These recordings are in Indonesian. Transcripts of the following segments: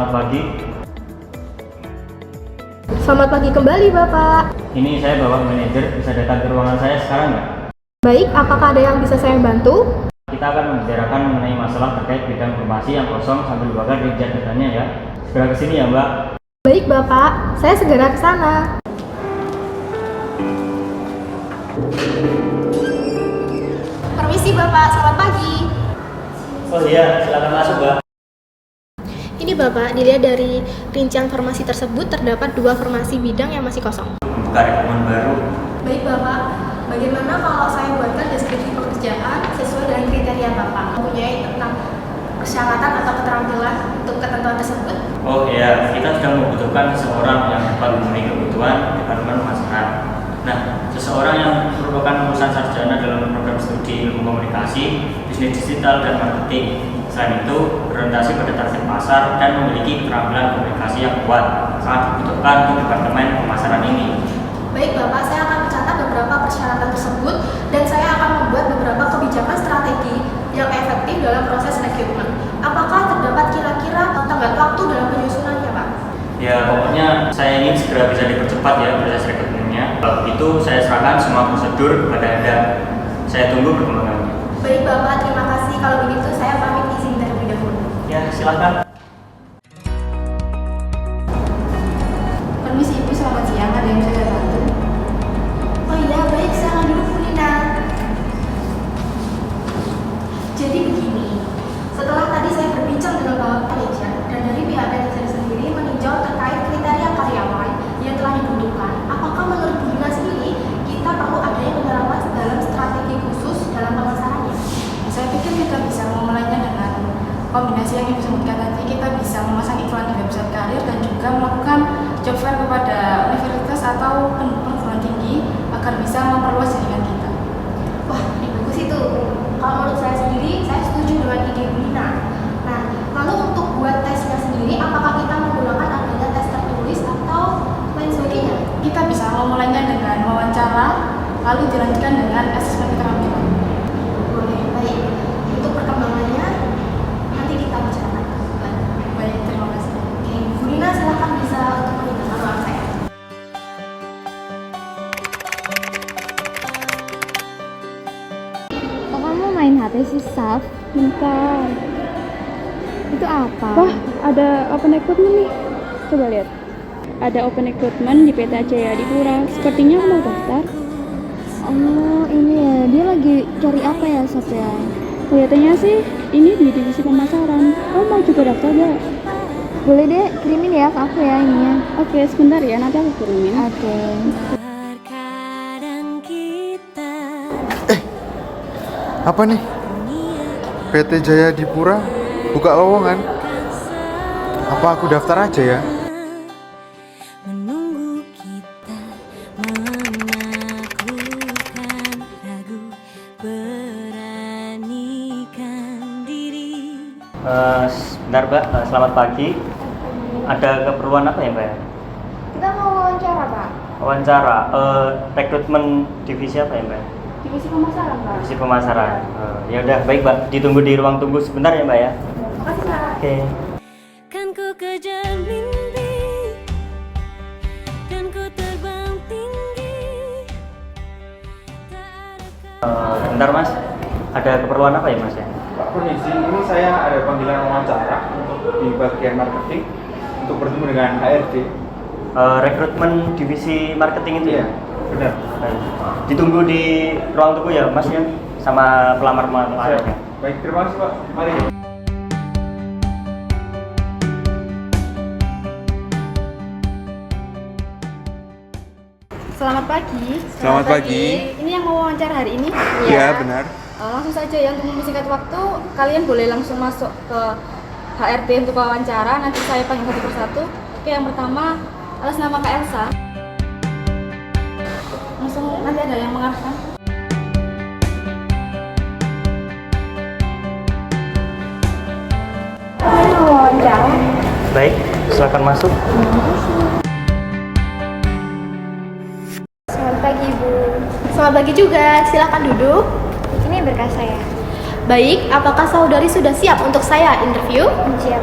selamat pagi. Selamat pagi kembali, Bapak. Ini saya Bapak Manajer, bisa datang ke ruangan saya sekarang nggak? Baik, apakah ada yang bisa saya bantu? Kita akan membicarakan mengenai masalah terkait bidang informasi yang kosong sambil dibakar rincian datanya ya. Segera ke sini ya Mbak. Baik, Bapak. Saya segera ke sana. Permisi, Bapak. Selamat pagi. Oh iya, silakan masuk Mbak. Ini Bapak, dilihat dari rincian formasi tersebut terdapat 2 formasi bidang yang masih kosong. Buka rekrutmen baru. Baik, Bapak. Bagaimana kalau saya buatkan deskripsi pekerjaan sesuai dengan kriteria Bapak? Mempunyai tentang persyaratan atau keterampilan untuk ketentuan tersebut? Oh iya, kita sudah membutuhkan seseorang yang dapat memenuhi kebutuhan departemen pemasaran. Nah, seseorang yang merupakan lulusan sarjana dalam program studi ilmu komunikasi, bisnis digital dan marketing. Selain itu, berorientasi pada target pasar dan memiliki keterampilan komunikasi yang kuat sangat dibutuhkan untuk departemen pemasaran ini. Baik, Bapak, saya akan mencatat beberapa persyaratan tersebut dan saya akan membuat beberapa kebijakan strategi yang efektif dalam proses rekrutmen. Apakah terdapat kira-kira tenggat waktu dalam penyusunannya, Pak? Ya, pokoknya saya ingin segera bisa dipercepat ya proses rekrutmennya. Kalau begitu, saya serahkan semua prosedur kepada Anda. Saya tunggu perkembangannya. Baik, Bapak, terima kasih. Kalau begitu, saya pamit izin terlebih dahulu. Ya, silakan. Permisi, Ibu. Selamat siang. Ada yang bisa saya bantu? Oh iya, baik. Silakan duduk, Bu Nina. Jadi begini, setelah tadi saya berbincang dengan Bapak Manajer dan dari pihak manajer sendiri meninjau terkait kriteria karyawan yang telah dibutuhkan, apakah menurut Bu Nina sendiri kita perlu adanya penerapan dalam strategi khusus dalam pemasarannya? Saya pikir kita bisa memulainya dengan kombinasi yang Ibu sebutkan tadi. Kita bisa memasang iklan di website karir dan juga melakukan job fair kepada universitas atau perguruan tinggi agar bisa memperluas jaringan kita. Wah, ini bagus itu. Kalau menurut saya sendiri, saya setuju dengan ide Bu Nina. Nah, lalu untuk buat tesnya sendiri, apakah kita menggunakan adanya tes tertulis atau lain sebagainya? Kita bisa memulainya dengan wawancara, lalu dilanjutkan dengan asesmen keterampilan. Boleh, baik. Untuk perkembangannya, nanti kita bicarakan. Baik, terima kasih. Oke, Bu Nina silakan bisa untuk meninggalkan ruang saya. Kok kamu main HP sih, Saf? Bentar. Itu apa? Wah, ada open recruitment nih. Coba lihat. Ada open recruitment di PT Jaya Adipura. Sepertinya mau daftar. Oh, ini ya. Dia lagi cari apa ya, Saf ya? Kelihatannya sih ini di divisi pemasaran. Kamu mau juga daftar gak? Boleh deh, kirimin ya ke aku ya ininya. Oke, sebentar ya. Nanti aku kirimin. Oke. Apa nih? PT Jaya Dipura buka lowongan. Apa aku daftar aja ya? Menunggu kita menaklukkan ragu, beranikan diri. Sebentar Mbak, selamat pagi. Ada keperluan apa ya Mbak? Kita mau wawancara, Pak. Wawancara, rekrutmen divisi apa ya Mbak? Divisi pemasaran, Pak. Divisi pemasaran. Ya udah, baik Mbak. Ditunggu di ruang tunggu sebentar ya Mbak ya. Makasih, Pak. Oke. Kan ku kejar mimpi dan ku terbang tinggi. Bentar Mas, ada keperluan apa ya Mas ya? Pak Permisi, ini saya ada panggilan wawancara untuk di bagian marketing untuk bertemu dengan HRD. Rekrutmen divisi marketing itu ya? Benar. Baik. Ditunggu di ruang tunggu ya Mas ya, sama pelamar-pelamarnya. Baik, terima kasih Pak. Mari. Selamat pagi. Selamat pagi. Ini yang mau wawancara hari ini? Iya, benar. Langsung saja ya, untuk mempersingkat waktu, kalian boleh langsung masuk ke HRD untuk wawancara. Nanti saya panggil satu persatu. Oke, yang pertama atas nama Kak Elsa. Langsung nanti ada yang mengarahkan. Mau wawancara? Baik, silakan masuk. Selamat pagi, Bu. Selamat pagi juga. Silakan duduk. Ini berkas saya. Baik, apakah saudari sudah siap untuk saya interview? Siap.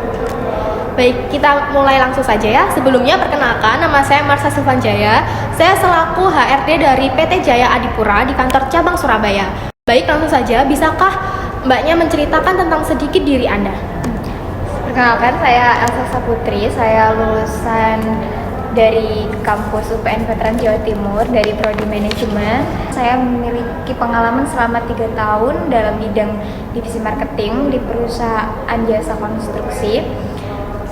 Baik, kita mulai langsung saja ya. Sebelumnya perkenalkan, nama saya Marsha Silvanjaya. Saya selaku HRD dari PT Jaya Adipura di kantor cabang Surabaya. Baik, langsung saja. Bisakah Mbaknya menceritakan tentang sedikit diri Anda? Perkenalkan, saya Elsa Saputri. Saya lulusan dari kampus UPN Veteran Jawa Timur dari Prodi Manajemen. Saya memiliki pengalaman selama 3 tahun dalam bidang divisi marketing di perusahaan jasa konstruksi.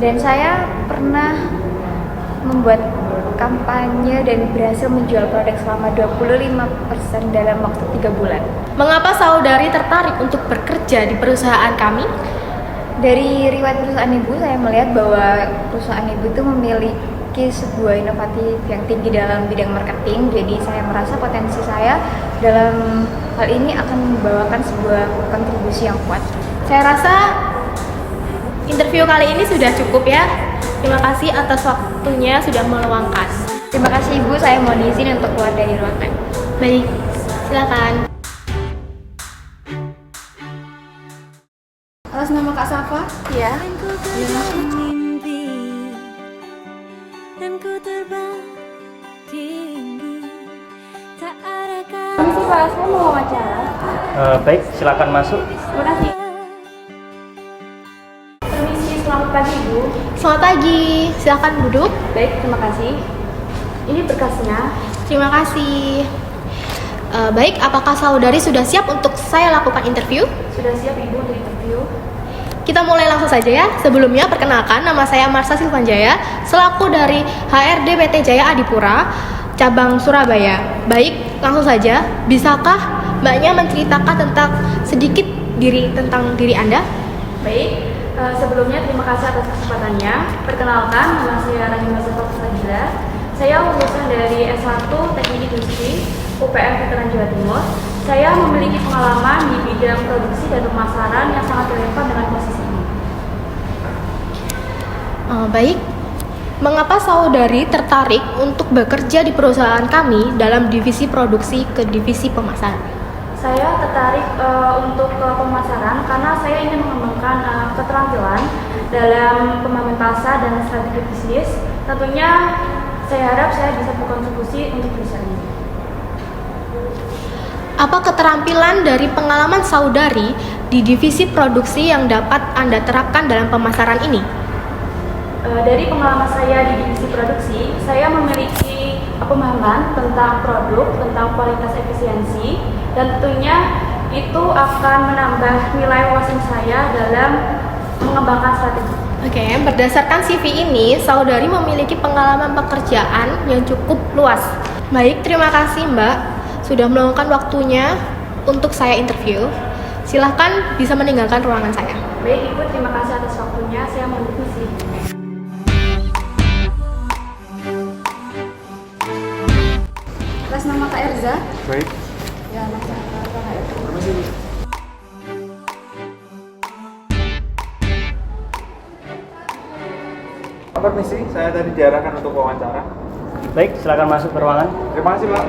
Dan saya pernah membuat kampanye dan berhasil menjual produk selama 25% dalam waktu 3 bulan. Mengapa saudari tertarik untuk bekerja di perusahaan kami? Dari riwayat perusahaan ibu, saya melihat bahwa perusahaan ibu itu memiliki sebuah inovatif yang tinggi dalam bidang marketing. Jadi saya merasa potensi saya dalam hal ini akan membawakan sebuah kontribusi yang kuat. Saya rasa interview kali ini sudah cukup ya. Terima kasih atas waktunya sudah meluangkan. Terima kasih Ibu, saya mohon izin untuk keluar dari ruangan. Baik, silakan. Atas nama Kak Safa. Ya. Kan ku bermimpi dan ku terbang tinggi, tak ada kata. Permisi Pak, saya mau wawancara. Baik, silakan masuk. Terima kasih. Permisi, selamat pagi Ibu. Selamat pagi, silakan duduk. Baik, terima kasih. Ini berkasnya. Terima kasih. Baik, apakah saudari sudah siap untuk saya lakukan interview? Sudah siap Ibu untuk interview? Kita mulai langsung saja ya. Sebelumnya perkenalkan, nama saya Marsha Silvanjaya, selaku dari HRD PT Jaya Adipura, cabang Surabaya. Baik, langsung saja. Bisakah Mbaknya menceritakan tentang sedikit tentang diri Anda? Baik, sebelumnya terima kasih atas kesempatannya. Perkenalkan, nama saya Rahima Sofia. Saya lulusan dari S1 Teknik Industri UPN Veteran Jawa Timur. Saya memiliki pengalaman di bidang produksi dan pemasaran yang sangat relevan dengan posisi ini. Baik, mengapa saudari tertarik untuk bekerja di perusahaan kami dalam divisi produksi ke divisi pemasaran? Saya tertarik untuk pemasaran karena saya ingin mengembangkan keterampilan dalam pemahaman pasar dan strategi bisnis. Tentunya saya harap saya bisa berkontribusi untuk perusahaan ini. Apa keterampilan dari pengalaman saudari di divisi produksi yang dapat Anda terapkan dalam pemasaran ini? Dari pengalaman saya di divisi produksi, saya memiliki pemahaman tentang produk, tentang kualitas efisiensi, dan tentunya itu akan menambah nilai wawasan saya dalam mengembangkan strategi. Oke, berdasarkan CV ini, saudari memiliki pengalaman pekerjaan yang cukup luas. Baik, terima kasih Mbak sudah meluangkan waktunya untuk saya interview. Silahkan bisa meninggalkan ruangan saya. Baik Ibu, terima kasih atas waktunya. Saya mohon permisi. Atas nama Kak Erza. Baik. Ya, nama Kak Erza. Permisi. Permisi, saya tadi diarahkan untuk wawancara. Baik, silakan masuk ke ruangan. Terima kasih, Pak.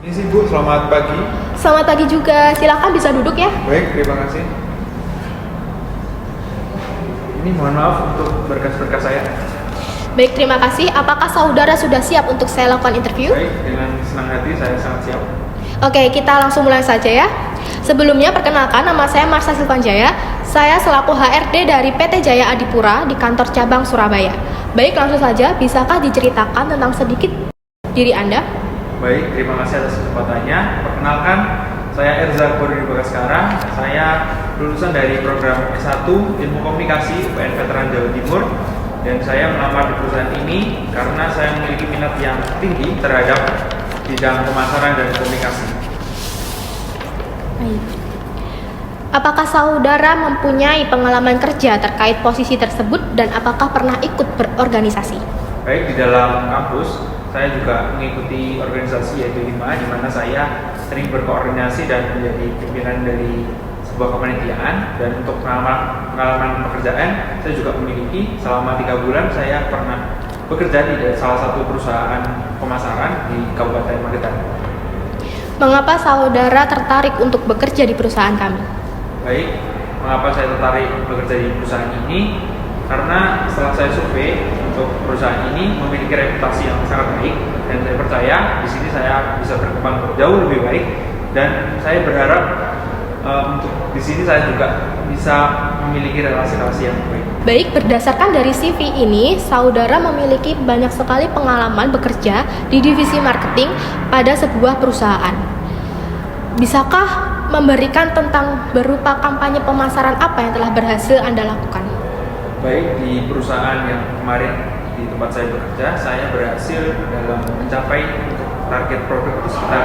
Permisi, Bu. Selamat pagi. Selamat pagi juga, silahkan bisa duduk ya. Baik, terima kasih. Ini mohon maaf untuk berkas-berkas saya. Baik, terima kasih. Apakah saudara sudah siap untuk saya lakukan interview? Baik, dengan senang hati saya sangat siap. Oke, kita langsung mulai saja ya. Sebelumnya perkenalkan, nama saya Marsha Silvanjaya. Saya selaku HRD dari PT Jaya Adipura di kantor cabang Surabaya. Baik, langsung saja, bisakah diceritakan tentang sedikit diri Anda? Baik, terima kasih atas kesempatannya. Perkenalkan, saya Erza Kori Bagaskara. Saya lulusan dari program S1 Ilmu Komunikasi UPN Veteran Jawa Timur. Dan saya melamar di perusahaan ini karena saya memiliki minat yang tinggi terhadap bidang pemasaran dan komunikasi. Baik. Apakah saudara mempunyai pengalaman kerja terkait posisi tersebut dan apakah pernah ikut berorganisasi? Baik, di dalam kampus saya juga mengikuti organisasi yaitu HIMA, di mana saya sering berkoordinasi dan menjadi pimpinan dari sebuah kepanitiaan. Dan untuk pengalaman pekerjaan saya juga memiliki. Selama 3 bulan saya pernah bekerja di salah satu perusahaan pemasaran di Kabupaten Magetan. Mengapa saudara tertarik untuk bekerja di perusahaan kami? Baik, mengapa saya tertarik bekerja di perusahaan ini, karena setelah saya survei untuk perusahaan ini memiliki reputasi yang sangat baik, dan saya percaya di sini saya bisa berkembang jauh lebih baik, dan saya berharap untuk di sini saya juga bisa memiliki relasi-relasi yang baik. Baik, berdasarkan dari CV ini, saudara memiliki banyak sekali pengalaman bekerja di divisi marketing pada sebuah perusahaan. Bisakah memberikan tentang berupa kampanye pemasaran apa yang telah berhasil Anda lakukan? Baik, di perusahaan yang kemarin di tempat saya bekerja, saya berhasil dalam mencapai target produk itu sekitar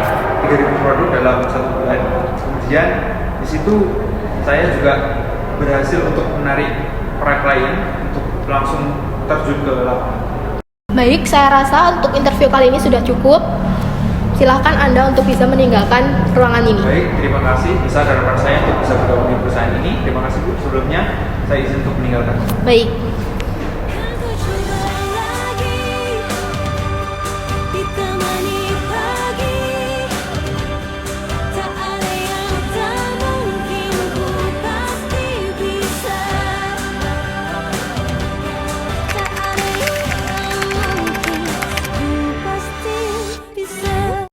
3.000 produk dalam 1 bulan. Kemudian di situ saya juga berhasil untuk menarik para klien untuk langsung terjun ke lapangan. Baik, saya rasa untuk interview kali ini sudah cukup. Silahkan Anda untuk bisa meninggalkan ruangan ini. Baik, terima kasih. Besar harapan saya untuk bisa bergabung di perusahaan ini. Terima kasih Bu. Sebelumnya saya izin untuk meninggalkan. Baik.